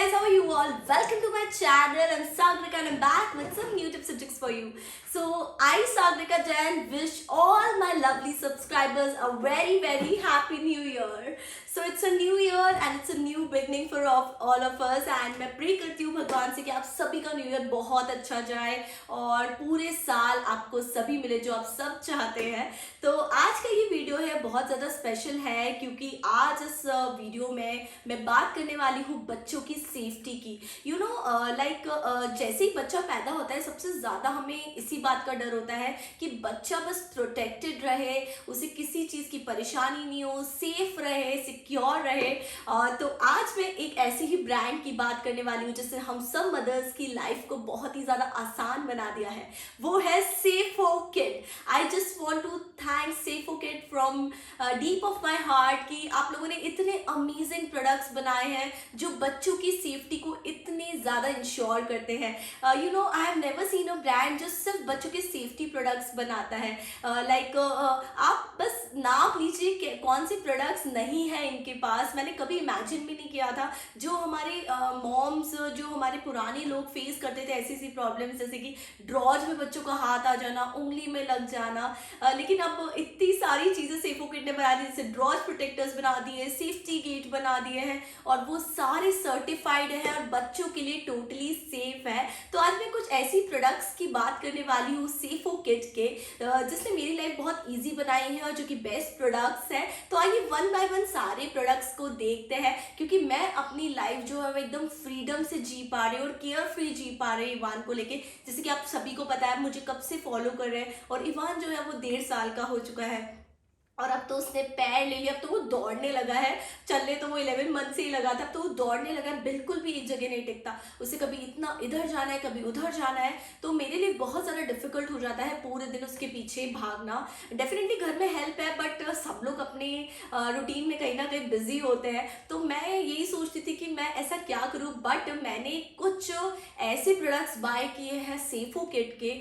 guys, how are you all? Welcome to my channel. I'm Sagrika and I'm back with some new tips and tricks for you. So I, Sagrika Jain, wish all my lovely subscribers a very happy new year. So it's a new year and it's a new beginning for all of us and मैं pray करती हूँ भगवान से कि आप सभी का new year बहुत अच्छा जाए और पूरे साल आपको सभी मिले जो आप सब चाहते हैं। तो आज का ये वीडियो है बहुत ज़्यादा स्पेशल है क्योंकि आज इस वीडियो में मैं बात करने वाली हूँ बच्चों की सेफ्टी की। यू नो जैसे ही बच्चा पैदा होता है सबसे ज़्यादा हमें इसी बात का डर होता है कि बच्चा बस प्रोटेक्टेड रहे, उसे किसी चीज़ की परेशानी नहीं हो, सेफ रहे, सिक्योर रहे। तो आज मैं एक ऐसे ही ब्रांड की बात करने वाली हूँ जिससे हम सब मदर्स की लाइफ को बहुत ही ज़्यादा आसान बना दिया है। वो है Safokid. I just want to thank Safokid from deep of my heart कि आप लोगों ने इतने अमेजिंग प्रोडक्ट्स बनाए हैं जो बच्चों की सेफ्टी को इतने ज़्यादा इंश्योर करते हैं। You know I have never seen a brand जो सिर्फ बच्चों के सेफ्टी प्रोडक्ट्स बनाता है। आप बस नाप लीजिए कौन से प्रोडक्ट्स नहीं है इनके पास। मैंने कभी इमेजिन भी नहीं किया था जो हमारे मॉम्स जो हमारे पुराने लोग फेस करते थे ऐसी प्रॉब्लम्स जैसे कि ड्रॉज में बच्चों का हाथ आ जाना, उंगली में लग जाना। लेकिन अब इतनी सारी चीज़ें सेफोकिड ने बना दी, जैसे ड्रॉज प्रोटेक्टर्स बना दिए, सेफ्टी गेट बना दिए हैं और वो सारे सर्टिफाइड हैं और बच्चों के लिए टोटली सेफ है। तो आज मैं कुछ ऐसी प्रोडक्ट्स की बात करने वाली हूँ सेफोकिड के जिसने मेरी लाइफ बहुत ईजी बनाई है और जो कि बेस्ट प्रोडक्ट्स हैं। तो आइए वन बाय वन सारे प्रोडक्ट्स को देखते हैं क्योंकि मैं अपनी लाइफ जो है वो एकदम फ्रीडम से जी पा रही हूँ और केयर फ्री जी पा रही हूँ इवान को लेके। जैसे कि आप सभी को पता है मुझे कब से फॉलो कर रहे हैं और इवान जो है वो 1.5 साल का हो चुका है और अब तो उसने पैर ले लिया, अब तो वो दौड़ने लगा है। चलने तो वो 11 मंथ से ही लगा था, अब तो वो दौड़ने लगा है, बिल्कुल भी एक जगह नहीं टिकता। उसे कभी इतना इधर जाना है कभी उधर जाना है, तो मेरे लिए बहुत ज़्यादा डिफिकल्ट हो जाता है पूरे दिन उसके पीछे भागना। डेफिनेटली घर में हेल्प है बट सब लोग अपने रूटीन में कहीं ना कहीं बिजी होते हैं। तो मैं यही सोचती थी कि मैं ऐसा क्या करूँ, बट मैंने कुछ ऐसे प्रोडक्ट्स बाय किए हैं सेफोकिड के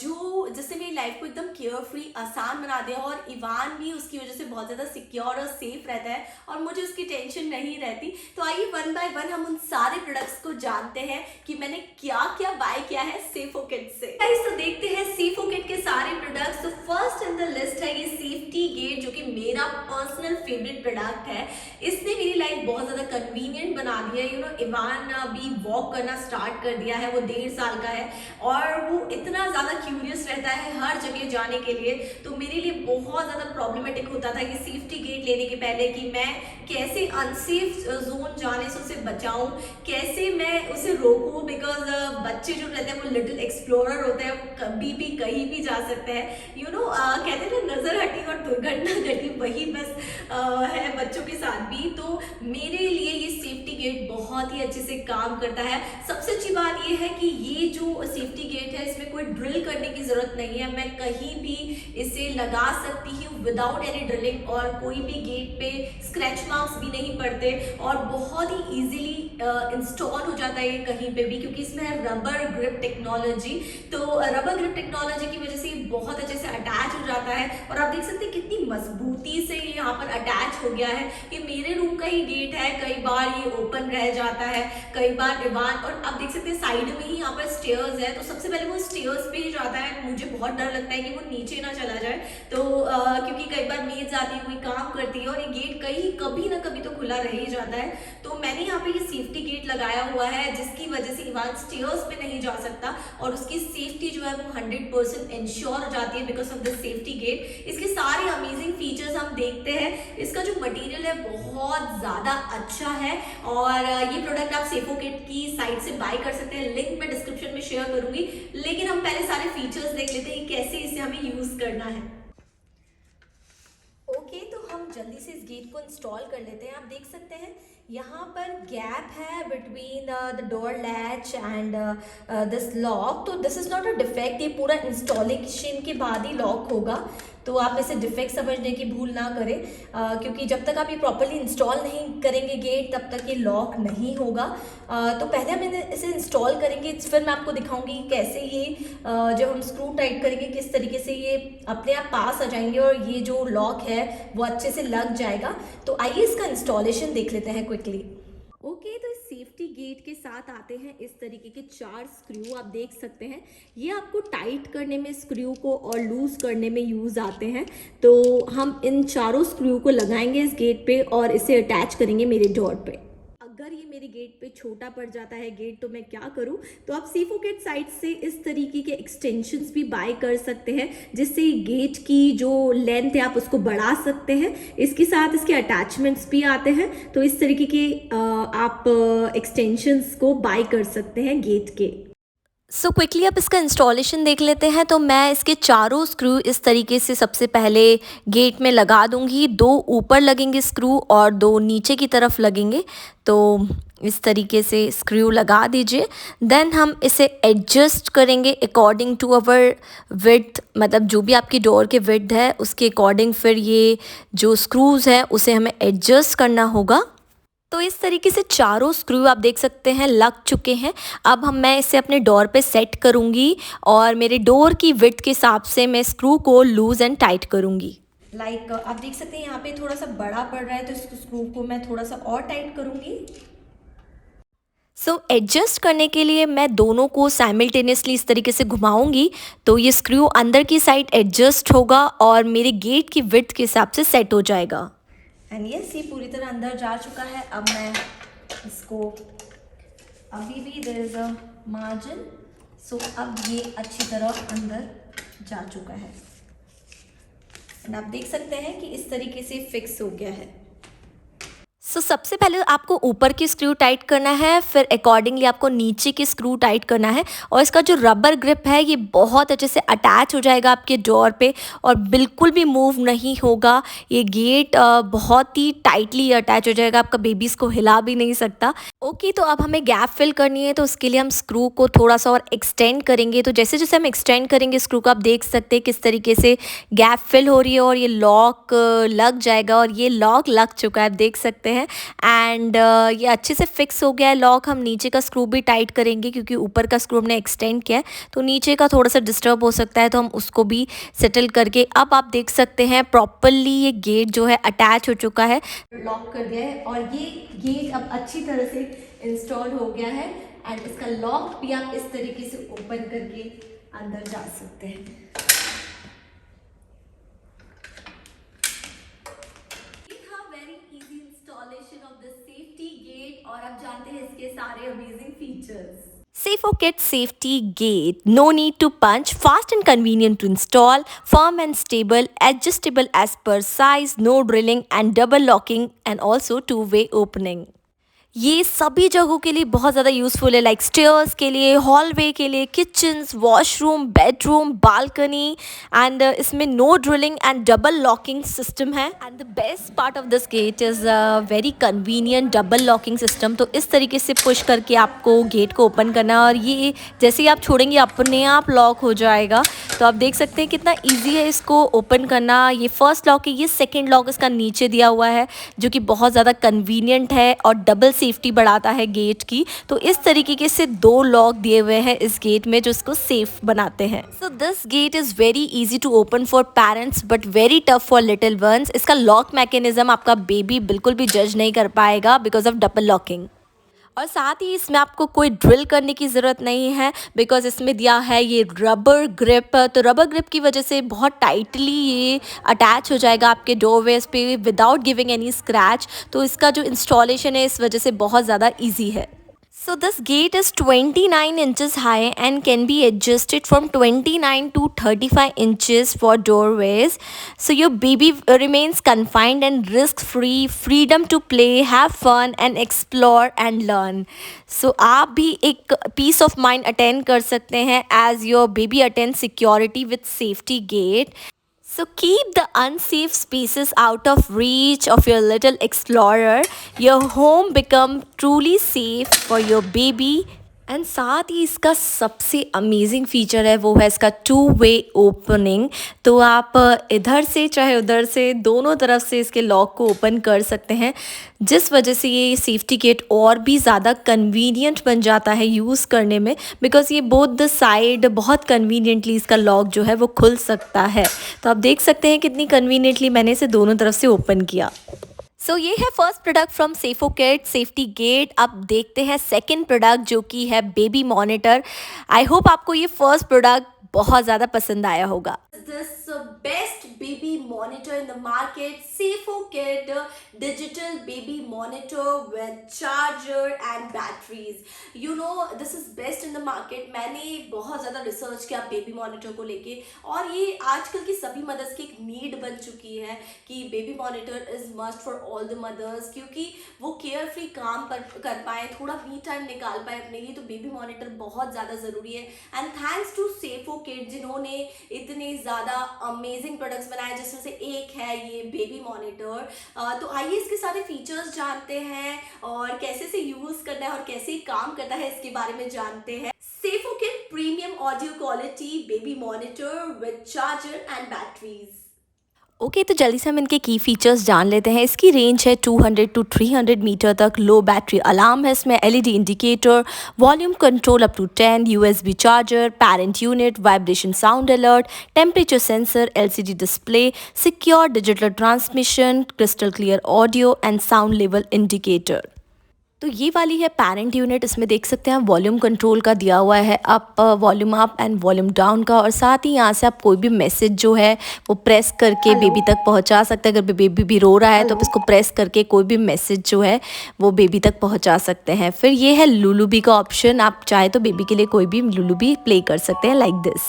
जो जिससे मेरी लाइफ को एकदम केयर फ्री आसान बना दिया और इवान भी उसकी वजह से बहुत ज़्यादा सिक्योर और सेफ रहता है और मुझे उसकी टेंशन नहीं रहती। तो आइए वन बाय वन हम उन सारे प्रोडक्ट्स को जानते हैं कि मैंने क्या क्या बाय किया है सेफोकिड से। तो देखते हैं सेफोकिड के सारे प्रोडक्ट्स। तो फर्स्ट इन द लिस्ट है ये सेफ्टी गेट जो कि मेरा पर्सनल फेवरेट प्रोडक्ट है। इसने मेरी लाइफ बहुत ज़्यादा कन्वीनियंट बना दिया है। यू नो इवान भी वॉक करना स्टार्ट कर दिया है, वो 1.5 साल का है और वो इतना ज़्यादा क्यूरियस रहता है हर जगह जाने के लिए। तो मेरे लिए बहुत ज़्यादा प्रॉब्लमेटिक होता था कि सेफ्टी गेट लेने के पहले कि मैं कैसे अनसेफ जोन जाने से उसे बचाऊं, कैसे मैं उसे रोकूं, बिकॉज बच्चे जो रहते हैं वो लिटिल एक्सप्लोरर होते हैं, वो कभी भी कहीं भी जा सकते हैं। यू नो कहते हैं ना नजर हटी और दुर्घटना घटी, वही बस है बच्चों के साथ भी। तो मेरे लिए ये सेफ्टी गेट बहुत ही अच्छे से काम करता है। सबसे अच्छी बात ये है कि ये जो सेफ्टी गेट है इसमें कोई ड्रिल करने की जरूरत नहीं है, मैं कहीं भी इसे लगा सकती हूँ विदाउट एनी ड्रिलिंग और कोई भी गेट पे स्क्रैच मार्क्स भी नहीं पड़ते और बहुत ही इजीली इंस्टॉल हो जाता है ये कहीं पे भी क्योंकि इसमें है रबर ग्रिप टेक्नोलॉजी। तो रबर ग्रिप टेक्नोलॉजी की वजह से ये बहुत अच्छे से अटैच हो जाता है और आप देख सकते हैं कितनी मजबूती से ये यहाँ पर अटैच हो गया है। ये मेरे रूम का ही गेट है, कई बार ये ओपन रह जाता है, कई बार इवान और आप देख सकते हैं साइड में ही यहाँ पर स्टेयर्स है, तो सबसे पहले वो स्टेयर्स पे ही जाता है। मुझे बहुत डर लगता है कि वो नीचे ना चला जाए, तो क्योंकि कई बार मेज आती है कोई काम करती है और ये गेट कहीं कभी ना कभी तो खुला रह ही जाता है। तो मैंने यहाँ पे ये सेफ्टी गेट लगाया हुआ है जिसकी वजह से इवान स्टेयर्स पे नहीं जा सकता और उसकी सेफ्टी जो है वो 100% इंश्योर हो जाती है because of the safety gate. इसके सारे अमेजिंग फीचर्स हम देखते हैं। इसका जो मटेरियल है बहुत ज़्यादा अच्छा है और ये प्रोडक्ट आप सेफोकिड की साइट से बाय कर सकते हैं, लिंक मैं डिस्क्रिप्शन में शेयर करूंगी। लेकिन हम पहले सारे फीचर्स देख लेते हैं कैसे इसे हमें यूज करना है। ओके, तो हम जल्दी से इस गेट को इंस्टॉल कर लेते हैं। आप देख सकते हैं यहाँ पर गैप है between the door latch and this lock. तो this is not a defect, ये पूरा इंस्टॉलेशन के बाद ही लॉक होगा। तो आप इसे डिफेक्ट समझने की भूल ना करें क्योंकि जब तक आप ये प्रॉपरली इंस्टॉल नहीं करेंगे गेट तब तक ये लॉक नहीं होगा। तो पहले हम इसे इंस्टॉल करेंगे, फिर मैं आपको दिखाऊंगी कैसे ये जब हम स्क्रू टाइट करेंगे किस तरीके से ये अपने आप पास आ जाएंगे और ये जो लॉक है वो अच्छे से लग जाएगा। तो आइए इसका इंस्टॉलेशन देख लेते हैं क्विकली। ओके, तो इस सेफ्टी गेट के साथ आते हैं इस तरीके के 4 स्क्रू। आप देख सकते हैं ये आपको टाइट करने में स्क्रू को और लूज़ करने में यूज़ आते हैं। तो हम इन चारों स्क्रू को लगाएंगे इस गेट पे और इसे अटैच करेंगे मेरे डोर पे। अगर ये मेरे गेट पे छोटा पड़ जाता है गेट, तो मैं क्या करूँ? तो आप सीफोकेट साइट से इस तरीके के एक्सटेंशंस भी बाय कर सकते हैं, जिससे गेट की जो लेंथ है आप उसको बढ़ा सकते हैं। इसके साथ इसके अटैचमेंट्स भी आते हैं, तो इस तरीके के आप एक्सटेंशंस को बाय कर सकते हैं गेट के। सो क्विकली आप इसका इंस्टॉलेशन देख लेते हैं। तो मैं इसके चारों स्क्रू इस तरीके से सबसे पहले गेट में लगा दूंगी। 2 ऊपर लगेंगे स्क्रू और 2 नीचे की तरफ लगेंगे। तो इस तरीके से स्क्रू लगा दीजिए। देन हम इसे एडजस्ट करेंगे अकॉर्डिंग टू अवर विड्थ, मतलब जो भी आपकी डोर के विड्थ है उसके अकॉर्डिंग फिर ये जो स्क्रूज़ हैं उसे हमें एडजस्ट करना होगा। तो इस तरीके से चारों स्क्रू आप देख सकते हैं लग चुके हैं। अब मैं इसे अपने डोर पे सेट करूँगी और मेरे डोर की विड्थ के हिसाब से मैं स्क्रू को लूज़ एंड टाइट करूँगी। आप देख सकते हैं यहाँ पे थोड़ा सा बड़ा पड़ रहा है, तो इस स्क्रू को मैं थोड़ा सा और टाइट करूँगी। एडजस्ट करने के लिए मैं दोनों को साइमल्टेनियसली इस तरीके से घुमाऊंगी, तो ये स्क्रू अंदर की साइड एडजस्ट होगा और मेरे गेट की विड्थ के हिसाब से सेट हो जाएगा। एंड यस, ये पूरी तरह अंदर जा चुका है। अब मैं इसको, अभी भी देयर इज़ अ मार्जिन, सो अब ये अच्छी तरह अंदर जा चुका है। एंड आप देख सकते हैं कि इस तरीके से फिक्स हो गया है। सबसे पहले आपको ऊपर की स्क्रू टाइट करना है, फिर अकॉर्डिंगली आपको नीचे की स्क्रू टाइट करना है। और इसका जो रबर ग्रिप है ये बहुत अच्छे से अटैच हो जाएगा आपके डोर पे और बिल्कुल भी मूव नहीं होगा। ये गेट बहुत ही टाइटली अटैच हो जाएगा, आपका बेबी इसको हिला भी नहीं सकता। ओके, तो अब हमें गैप फिल करनी है, तो उसके लिए हम स्क्रू को थोड़ा सा और एक्सटेंड करेंगे। तो जैसे जैसे हम एक्सटेंड करेंगे स्क्रू को, आप देख सकते हैं किस तरीके से गैप फिल हो रही है और ये लॉक लग जाएगा। और ये लॉक लग चुका है, आप देख सकते हैं। एंड ये अच्छे से फिक्स हो गया है लॉक। हम नीचे का स्क्रू भी टाइट करेंगे क्योंकि ऊपर का स्क्रू हमने एक्सटेंड किया है, तो नीचे का थोड़ा सा डिस्टर्ब हो सकता है, तो हम उसको भी सेटल करके अब आप देख सकते हैं प्रॉपरली ये गेट जो है अटैच हो चुका है, लॉक कर दिया है और ये गेट अब अच्छी तरह से इंस्टॉल हो गया है। एंड इसका लॉक भी आप इस तरीके से ओपन करके अंदर जा सकते हैं। और आप जानते हैं इसके सारे amazing features. Safoket Safety Gate. No need to punch. Fast and convenient to install. Firm and stable. Adjustable as per size. No drilling and double locking, and also two-way opening. ये सभी जगहों के लिए बहुत ज़्यादा यूज़फुल है, like stairs के लिए, हॉलवे के लिए, kitchens, washroom, bedroom, balcony. And इसमें no drilling and double locking system है। And the best part of this gate is very convenient double locking system. तो इस तरीके से पुश करके आपको गेट को ओपन करना है और ये जैसे ही आप छोड़ेंगे अपने आप लॉक हो जाएगा। तो आप देख सकते हैं कितना ईजी है इसको ओपन करना। ये फर्स्ट लॉक है, ये सेकेंड लॉक इसका नीचे दिया हुआ है जो कि बहुत ज़्यादा कन्वीनियंट है और डबल सेफ्टी बढ़ाता है गेट की। तो इस तरीके से 2 लॉक दिए हुए हैं इस गेट में जो इसको सेफ बनाते हैं। So this gate is very easy to open for parents but very tough for little ones. इसका लॉक मैकेनिज्म आपका बेबी बिल्कुल भी जज नहीं कर पाएगा बिकॉज ऑफ डबल लॉकिंग। और साथ ही इसमें आपको कोई ड्रिल करने की ज़रूरत नहीं है बिकॉज इसमें दिया है ये रबर ग्रिप। तो रबर ग्रिप की वजह से बहुत टाइटली ये अटैच हो जाएगा आपके डोरवेज पे विदाउट गिविंग एनी स्क्रैच। तो इसका जो इंस्टॉलेशन है इस वजह से बहुत ज़्यादा ईजी है। So this gate is 29 inches high and can be adjusted from 29 to 35 inches for doorways. So your baby remains confined and risk-free, freedom to play, have fun and explore and learn. So आप भी एक peace of mind attain कर सकते हैं as your baby attains security with safety gate. So keep the unsafe spaces out of reach of your little explorer. Your home become truly safe for your baby. And साथ ही इसका सबसे amazing feature है वो है इसका two way opening. तो आप इधर से चाहे उधर से दोनों तरफ से इसके लॉक को ओपन कर सकते हैं, जिस वजह से ये सेफ्टी गेट और भी ज़्यादा कन्वीनियंट बन जाता है यूज़ करने में बिकॉज़ ये बोथ द साइड बहुत कन्वीनियंटली इसका लॉक जो है वो खुल सकता है। तो आप देख सकते हैं कितनी कन्वीनियंटली मैंने इसे दोनों तरफ से ओपन किया। ये है first product from Safokid safety gate. अब देखते हैं सेकंड प्रोडक्ट जो कि है बेबी मॉनिटर। आई होप आपको ये फर्स्ट प्रोडक्ट बहुत ज़्यादा पसंद आया होगा। This best baby monitor in the market, SafoKid digital baby monitor with charger and batteries. You know this is best in the market. मैंने बहुत ज़्यादा रिसर्च किया बेबी मॉनिटर को लेके और ये आजकल की सभी मदर्स की एक नीड बन चुकी है कि baby monitor is must for all the mothers, क्योंकि वो केयर फ्री काम कर पाए, थोड़ा मी टाइम निकाल पाए अपने लिए, तो बेबी मॉनिटर बहुत ज़्यादा ज़रूरी है। एंड थैंक्स टू SafoKid जिन्होंने इतने ज़्यादा अमेजिंग प्रोडक्ट्स बनाए, जिसमें से एक है ये बेबी मॉनिटर। तो आइए इसके सारे फीचर्स जानते हैं और कैसे से यूज़ करना है और कैसे काम करता है इसके बारे में जानते हैं। SafoKid premium audio quality baby monitor with charger and batteries. Okay तो जल्दी से हम इनके की फीचर्स जान लेते हैं। इसकी रेंज है 200 टू 300 मीटर तक, लो बैटरी अलार्म है इसमें, LED indicator, volume control up to 10, USB charger, parent unit, vibration sound alert, temperature sensor, LCD display, secure digital transmission, crystal clear audio and sound level indicator. तो ये वाली है parent unit. इसमें देख सकते हैं वॉल्यूम कंट्रोल का दिया हुआ है, up volume up and volume down का, और साथ ही यहाँ से आप कोई भी मैसेज जो है वो प्रेस करके बेबी तक पहुँचा सकते हैं। अगर बेबी भी रो रहा है तो आप इसको प्रेस करके कोई भी मैसेज जो है वो बेबी तक पहुँचा सकते हैं। फिर ये है लुलुबी का ऑप्शन, आप चाहे तो बेबी के लिए कोई भी लुलुबी प्ले कर सकते हैं लाइक दिस।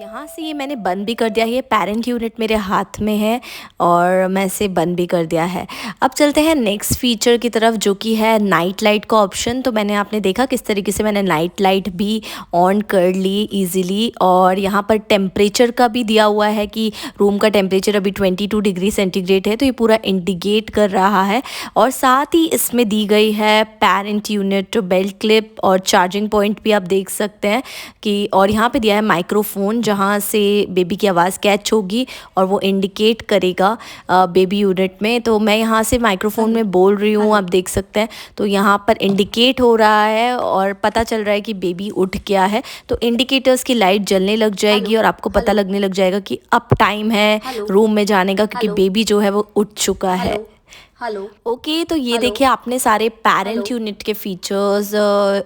यहाँ से ये मैंने बंद भी कर दिया है, ये पेरेंट यूनिट मेरे हाथ में है और मैं इसे बंद भी कर दिया है। अब चलते हैं नेक्स्ट फीचर की तरफ जो कि है नाइट लाइट का ऑप्शन। तो मैंने आपने देखा किस तरीके से मैंने नाइट लाइट भी ऑन कर ली इजीली, और यहाँ पर टेम्परेचर का भी दिया हुआ है कि रूम का टेम्परेचर अभी 22 डिग्री सेंटीग्रेड है, तो ये पूरा इंडिकेट कर रहा है। और साथ ही इसमें दी गई है पेरेंट यूनिट, बेल्ट क्लिप और चार्जिंग पॉइंट भी आप देख सकते हैं कि, और यहाँ पे दिया है माइक्रोफोन जहाँ से बेबी की आवाज़ कैच होगी और वो इंडिकेट करेगा बेबी यूनिट में। तो मैं यहाँ से माइक्रोफोन में बोल रही हूँ, आप देख सकते हैं, तो यहाँ पर इंडिकेट हो रहा है और पता चल रहा है कि बेबी उठ गया है। तो इंडिकेटर्स की लाइट जलने लग जाएगी और आपको पता लगने लग जाएगा कि अब टाइम है रूम में जाने का, क्योंकि बेबी जो है वो उठ चुका है। हेलो ओके तो ये देखिए आपने सारे पेरेंट यूनिट के फीचर्स,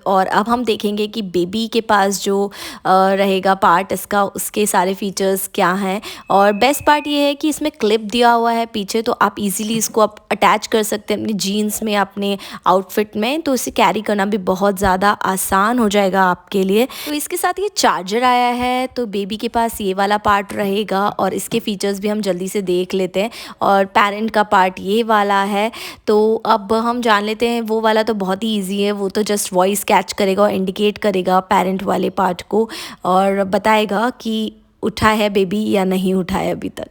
और अब हम देखेंगे कि बेबी के पास जो रहेगा पार्ट इसका, उसके सारे फीचर्स क्या हैं। और बेस्ट पार्ट ये है कि इसमें क्लिप दिया हुआ है पीछे, तो आप इजीली इसको आप अटैच कर सकते हैं अपनी जीन्स में, अपने आउटफिट में, तो इसे कैरी करना भी बहुत ज़्यादा आसान हो जाएगा आपके लिए। तो इसके साथ ये चार्जर आया है, तो बेबी के पास ये वाला पार्ट रहेगा और इसके फीचर्स भी हम जल्दी से देख लेते हैं। और पेरेंट का पार्ट ये वाला है, तो अब हम जान लेते हैं। वो वाला तो बहुत ही इजी है, वो तो जस्ट वॉइस कैच करेगा और इंडिकेट करेगा पेरेंट वाले पार्ट को और बताएगा कि उठा है बेबी या नहीं उठा है अभी तक।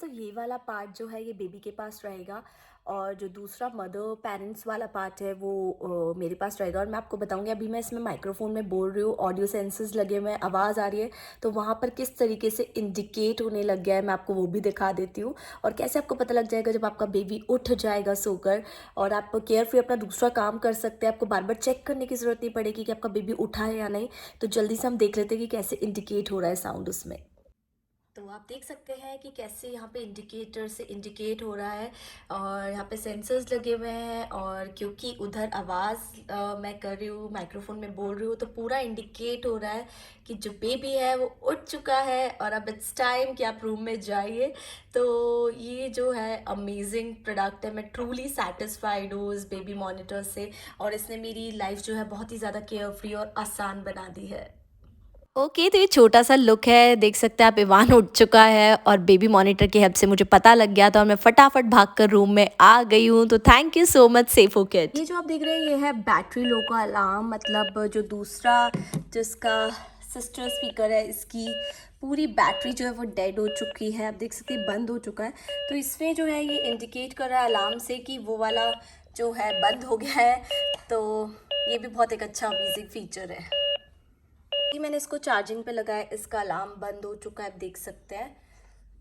तो ये वाला पार्ट जो है ये बेबी के पास रहेगा, और जो दूसरा मदर पेरेंट्स वाला पार्ट है वो मेरे पास रहेगा। और मैं आपको बताऊंगी, अभी मैं इसमें माइक्रोफोन में बोल रही हूँ, ऑडियो सेंसर्स लगे हुए हैं, आवाज़ आ रही है, तो वहाँ पर किस तरीके से इंडिकेट होने लग गया है मैं आपको वो भी दिखा देती हूँ। और कैसे आपको पता लग जाएगा जब आपका बेबी उठ जाएगा सोकर, और आप केयर फ्री अपना दूसरा काम कर सकते हैं। आपको बार बार चेक करने की ज़रूरत नहीं पड़ेगी कि आपका बेबी उठा है या नहीं। तो जल्दी से हम देख लेते हैं कि कैसे इंडिकेट हो रहा है साउंड उसमें। तो आप देख सकते हैं कि कैसे यहाँ पे इंडिकेटर से इंडिकेट हो रहा है, और यहाँ पे सेंसर्स लगे हुए हैं, और क्योंकि उधर आवाज़ मैं कर रही हूँ, माइक्रोफोन में बोल रही हूँ, तो पूरा इंडिकेट हो रहा है कि जो बेबी है वो उठ चुका है और अब इट्स टाइम कि आप रूम में जाइए। तो ये जो है अमेजिंग प्रोडक्ट है, मैं ट्रूली सेटिस्फाइड हूँ इस बेबी मॉनिटर से, और इसने मेरी लाइफ जो है बहुत ही ज़्यादा केयर फ्री और आसान बना दी है। ओके तो ये छोटा सा लुक है, देख सकते हैं आप, इवान उठ चुका है और बेबी मॉनिटर की हेल्प से मुझे पता लग गया था और मैं फटाफट भागकर रूम में आ गई हूँ। तो thank you so much SafoKid। ये जो आप देख रहे हैं ये है बैटरी लो का अलार्म, मतलब जो दूसरा जिसका सिस्टर स्पीकर है इसकी पूरी बैटरी जो है वो डेड हो चुकी है, आप देख सकते हैं बंद हो चुका है। तो इसमें जो है ये इंडिकेट कर रहा है अलार्म से कि वो वाला जो है बंद हो गया है। तो ये भी बहुत एक अच्छा अमेजिंग फीचर है। मैंने इसको चार्जिंग पे लगाया, इसका अलार्म बंद हो चुका है, आप देख सकते हैं,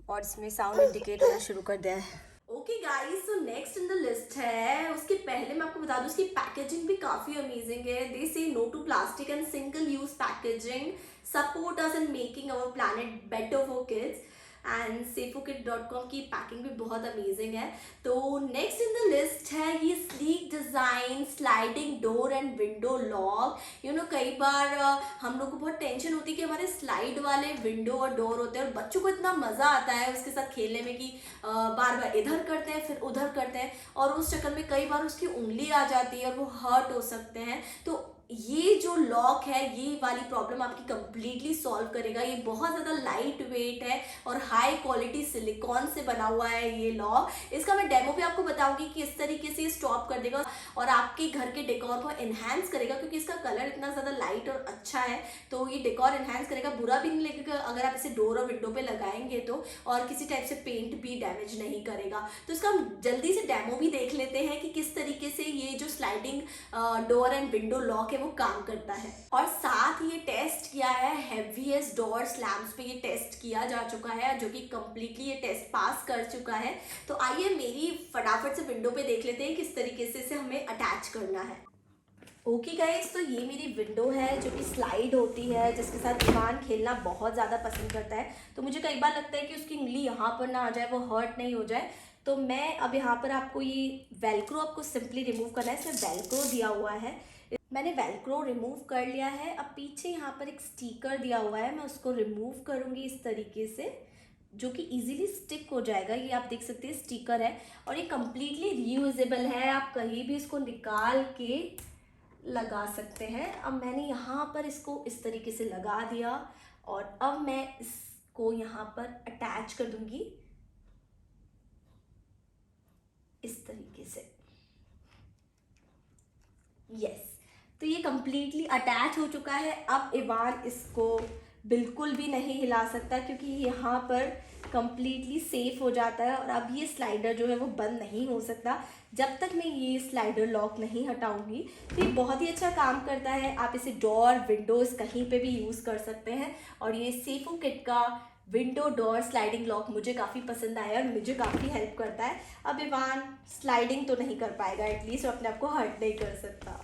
और इसमें साउंड इंडिकेट होना शुरू कर दिया है। Okay guys, so next in the list है, उसके पहले मैं आपको बता दूं उसकी पैकेजिंग भी काफी अमेजिंग है. They say no to plastic and single use packaging, support us in making our planet better for kids. And safokit.com की पैकिंग भी बहुत अमेजिंग है. तो नेक्स्ट इन द लिस्ट है ये sleek design sliding door and window lock. कई बार हम लोग को बहुत टेंशन होती है कि हमारे स्लाइड वाले विंडो और डोर होते हैं और बच्चों को इतना मजा आता है उसके साथ खेलने में कि बार बार इधर करते हैं फिर उधर करते हैं, और उस चक्कर में कई बार उसकी उंगली आ जाती है और वो हर्ट हो सकते हैं. तो ये जो लॉक है ये वाली प्रॉब्लम आपकी कंप्लीटली सॉल्व करेगा. ये बहुत ज़्यादा लाइट वेट है और हाई क्वालिटी सिलिकॉन से बना हुआ है ये लॉक. इसका मैं डेमो भी आपको बताऊंगी कि इस तरीके से स्टॉप कर देगा और आपके घर के डेकोर को एनहांस करेगा, क्योंकि इसका कलर इतना ज़्यादा लाइट और अच्छा है. तो ये डेकोर एनहांस करेगा, बुरा भी नहीं लगेगा अगर आप इसे डोर और विंडो पे लगाएंगे तो, और किसी टाइप से पेंट भी डैमेज नहीं करेगा. तो इसका हम जल्दी से डेमो भी देख लेते हैं कि किस तरीके से ये जो sliding door and window lock है वो काम करता है. और साथ ये टेस्ट किया है हेवीएस्ट डोर स्लैम्स पे, ये टेस्ट किया जा चुका है जो कि कंप्लीटली ये टेस्ट पास कर चुका है. तो आइए मेरी फटाफट से विंडो पे देख लेते हैं किस तरीके से इसे हमें अटैच करना है. ओके गाइस, तो ये मेरी विंडो है जो कि स्लाइड होती है, जिसके साथ इवान खेलना बहुत ज़्यादा पसंद करता है. तो मुझे कई बार लगता है कि उसकी उंगली यहाँ पर ना आ जाए, वो हर्ट नहीं हो जाए. तो मैं अब यहाँ पर आपको ये वेलक्रो आपको सिंपली रिमूव करना है. इसमें वेलक्रो दिया हुआ है, मैंने वेलक्रो रिमूव कर लिया है. अब पीछे यहाँ पर एक स्टिकर दिया हुआ है, मैं उसको रिमूव करूँगी इस तरीके से, जो कि इजीली स्टिक हो जाएगा. ये आप देख सकते हैं स्टिकर है और ये कम्प्लीटली रीयूजेबल है, आप कहीं भी इसको निकाल के लगा सकते हैं. अब मैंने यहाँ पर इसको इस तरीके से लगा दिया और अब मैं इसको यहाँ पर अटैच कर दूंगी इस तरीके से. यस, तो ये कम्प्लीटली अटैच हो चुका है. अब इवान इसको बिल्कुल भी नहीं हिला सकता क्योंकि यहाँ पर कम्प्लीटली सेफ हो जाता है. और अब ये स्लाइडर जो है वो बंद नहीं हो सकता जब तक मैं ये स्लाइडर लॉक नहीं हटाऊंगी. तो ये बहुत ही अच्छा काम करता है, आप इसे डोर विंडोज़ कहीं पे भी यूज़ कर सकते हैं. और ये सेफोकिट का विंडो डोर स्लाइडिंग लॉक मुझे काफ़ी पसंद आया और मुझे काफ़ी हेल्प करता है. अब इवान स्लाइडिंग तो नहीं कर पाएगा, एटलीस्ट अपने आप को हर्ट नहीं कर सकता.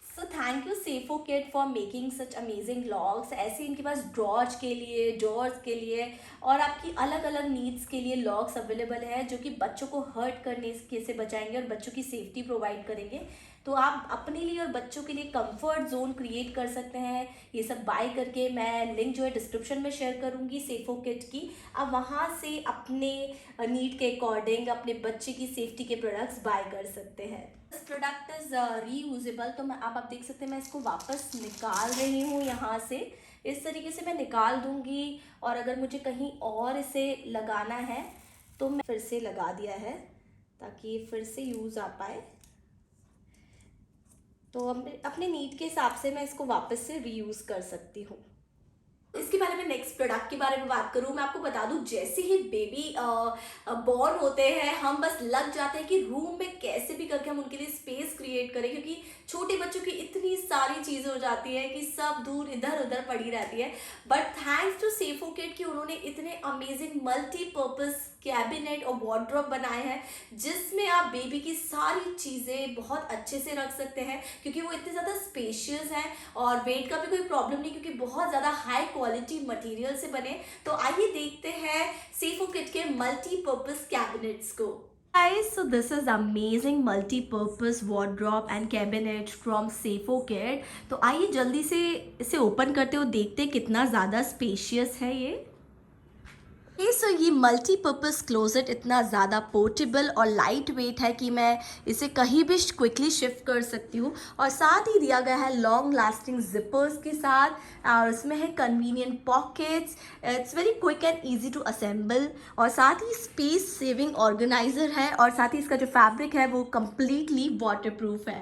So thank you Safokid for making such amazing locks. ऐसे इनके पास ड्रॉज के लिए, डोर्स के लिए और आपकी अलग अलग नीड्स के लिए लॉक्स अवेलेबल है जो कि बच्चों को हर्ट करने से बचाएंगे और बच्चों की सेफ्टी प्रोवाइड करेंगे. तो आप अपने लिए और बच्चों के लिए कंफर्ट जोन क्रिएट कर सकते हैं ये सब बाय करके. मैं लिंक जो है डिस्क्रिप्शन में शेयर करूँगी सेफोकिट की. आप वहाँ से अपने नीड के अकॉर्डिंग अपने बच्चे की सेफ्टी के प्रोडक्ट्स बाय कर सकते हैं. This product is reusable. तो मैं आप देख सकते हैं मैं इसको वापस निकाल रही हूँ यहाँ से. इस तरीके से मैं निकाल दूँगी और अगर मुझे कहीं और इसे लगाना है तो मैं फिर से लगा दिया है ताकि ये फिर से यूज़ आ पाए. तो अपने नीड के हिसाब से मैं इसको वापस से रीयूज़ कर सकती हूँ. इसके बारे में नेक्स्ट प्रोडक्ट के बारे में बात करूँ, मैं आपको बता दूँ जैसे ही बेबी बॉर्न होते हैं हम बस लग जाते हैं कि रूम में कैसे भी करके हम उनके लिए स्पेस क्रिएट करें, क्योंकि छोटे बच्चों की इतनी सारी चीज़ें हो जाती है कि सब दूर इधर उधर पड़ी रहती है. बट थैंक्स टू सेफोकिट कि उन्होंने इतने अमेजिंग मल्टीपर्पज़ कैबिनेट और वार्डरोब बनाए हैं जिसमें आप बेबी की सारी चीज़ें बहुत अच्छे से रख सकते हैं, क्योंकि वो इतने ज़्यादा स्पेशियस हैं और वेट का भी कोई प्रॉब्लम नहीं क्योंकि बहुत ज़्यादा हाई क्वालिटी मटेरियल से बने. तो आइए देखते हैं सेफोकिट के मल्टीपर्पज़ कैबिनेट्स को. Guys, so this is amazing multi-purpose wardrobe and cabinet from सेफोकिट. तो आइए जल्दी से इसे ओपन करते हो, देखते हैं कितना ज़्यादा स्पेशियस है ये. सो ये मल्टीपर्पज़ क्लोजेट इतना ज़्यादा पोर्टेबल और लाइट वेट है कि मैं इसे कहीं भी क्विकली शिफ्ट कर सकती हूँ. और साथ ही दिया गया है लॉन्ग लास्टिंग जिपर्स के साथ, और इसमें है convenient pockets. It's very quick and easy to assemble. और साथ ही स्पेस सेविंग ऑर्गेनाइजर है और साथ ही इसका जो फैब्रिक है वो कम्प्लीटली वाटर प्रूफ है.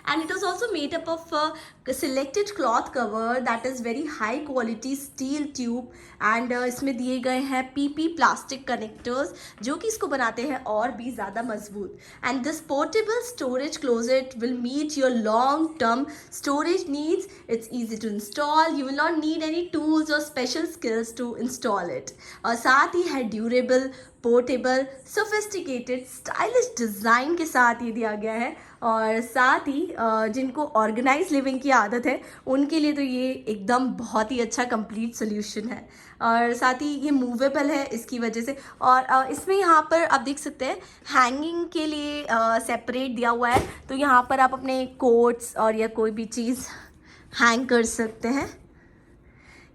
And it was also made up of selected cloth cover that is very high quality steel tube. And इसमें दिए गए हैं पीपी प्लास्टिक कनेक्टर्स जो कि इसको बनाते हैं और भी ज़्यादा मजबूत. And this portable storage closet will meet your long term storage needs. It's easy to install, you will not need any tools और special skills to install it. और साथ ही है durable portable, sophisticated, stylish design के साथ ये दिया गया है। और साथ ही जिनको ऑर्गेनाइज लिविंग की आदत है उनके लिए तो ये एकदम बहुत ही अच्छा कंप्लीट सोल्यूशन है। और साथ ही ये मूवेबल है इसकी वजह से। और इसमें यहाँ पर आप देख सकते हैं हैंगिंग के लिए सेपरेट दिया हुआ है, तो यहाँ पर आप अपने कोट्स और या कोई भी चीज़ हैंग कर सकते हैं।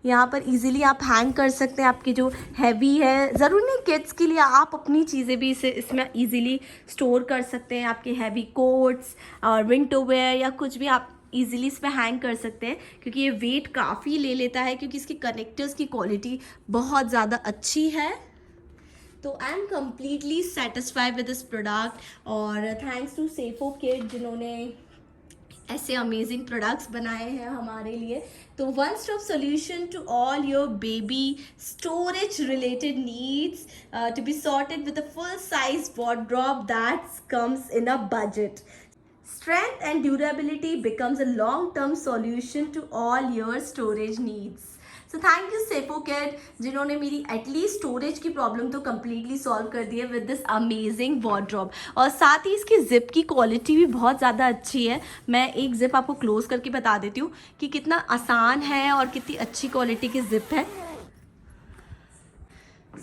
यहाँ पर इजीली आप हैंग कर सकते हैं। आपकी जो हैवी है, ज़रूरी नहीं किड्स के लिए, आप अपनी चीज़ें भी इसमें इजीली स्टोर कर सकते हैं। आपके हैवी कोट्स और विंटर वेयर या कुछ भी आप इजीली इसमें हैंग कर सकते हैं, क्योंकि ये वेट काफ़ी ले लेता है, क्योंकि इसके कनेक्टर्स की क्वालिटी बहुत ज़्यादा अच्छी है। तो I am completely satisfied with this product. और थैंक्स टू सेफो किड जिन्होंने ऐसे अमेजिंग प्रोडक्ट्स बनाए हैं हमारे लिए। तो one stop solution to all your baby storage related needs to be sorted with a full size wardrobe that comes in a budget. Strength and durability becomes a long-term solution to all your storage needs. So thank you सेफो kid जिन्होंने मेरी at least storage की problem तो completely solve कर दी है with this amazing wardrobe. और साथ ही इसकी जिप की क्वालिटी भी बहुत ज़्यादा अच्छी है। मैं एक जिप आपको क्लोज करके बता देती हूँ कि कितना आसान है और कितनी अच्छी क्वालिटी की जिप है।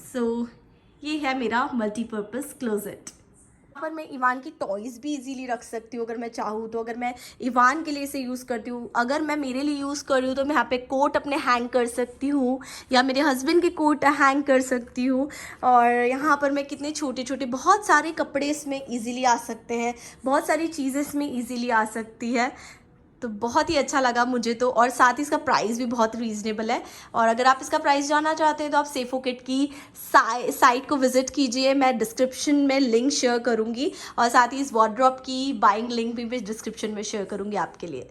सो ये है मेरा मल्टीपर्पज़ क्लोजेट। पर मैं इवान की टॉयज़ भी इजीली रख सकती हूँ अगर मैं चाहूँ तो। अगर मैं इवान के लिए इसे यूज़ करती हूँ, अगर मैं मेरे लिए यूज़ कर रही हूँ तो मैं यहाँ पे कोट अपने हैंग कर सकती हूँ या मेरे हस्बैंड के कोट हैंग कर सकती हूँ। और यहाँ पर मैं कितने छोटे छोटे बहुत सारे कपड़े इसमें इजीली आ सकते हैं, बहुत सारी चीज़ें इसमें इजीली आ सकती है। तो बहुत ही अच्छा लगा मुझे तो। और साथ ही इसका प्राइस भी बहुत रीज़नेबल है। और अगर आप इसका प्राइस जानना चाहते हैं तो आप सेफो किट की साइट को विज़िट कीजिए। मैं डिस्क्रिप्शन में लिंक शेयर करूँगी और साथ ही इस वॉर्डरोब की बाइंग लिंक भी मैं डिस्क्रिप्शन में शेयर करूँगी आपके लिए।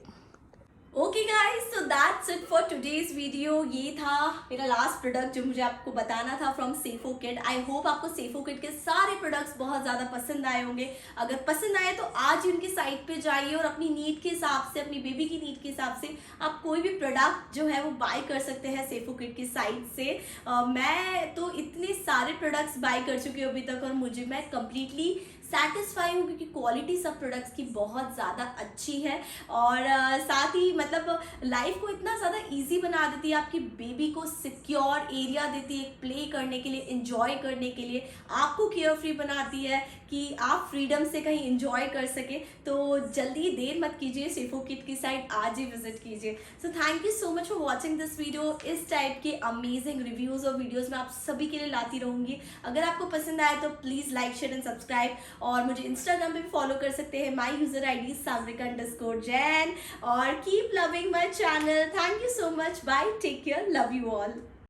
Okay guys, so that's it for today's video. ये था मेरा लास्ट प्रोडक्ट जो मुझे आपको बताना था फ्रॉम सेफो किट। आई होप आपको सेफो किट के सारे प्रोडक्ट्स बहुत ज़्यादा पसंद आए होंगे। अगर पसंद आए तो आज ही उनकी साइट पे जाइए और अपनी नीड के हिसाब से, अपनी बेबी की नीड के हिसाब से आप कोई भी प्रोडक्ट जो है वो बाय कर सकते हैं सेफो किट की साइट से। मैं तो इतने सारे प्रोडक्ट्स बाय कर चुकी हूँ अभी तक और मैं कम्प्लीटली सेटिस्फाई हूँ, क्योंकि क्वालिटी सब प्रोडक्ट्स की बहुत ज़्यादा अच्छी है। और साथ ही मतलब लाइफ को इतना ज़्यादा इजी बना देती है, आपकी बेबी को सिक्योर एरिया देती है प्ले करने के लिए, एंजॉय करने के लिए, आपको केयर फ्री बनाती है कि आप फ्रीडम से कहीं एंजॉय कर सके। तो जल्दी देर मत कीजिए, सेफो किट की साइट आज ही विजिट कीजिए। सो thank you so much for watching this video. इस टाइप के अमेजिंग रिव्यूज़ और वीडियोज़ मैं आप सभी के लिए लाती रहूँगी। अगर आपको पसंद आए तो please like, share and subscribe. और मुझे इंस्टाग्राम पे भी फॉलो कर सकते हैं। My user ID sagrika_jain। और keep loving my channel. Thank you so much. Bye, take care, love you all.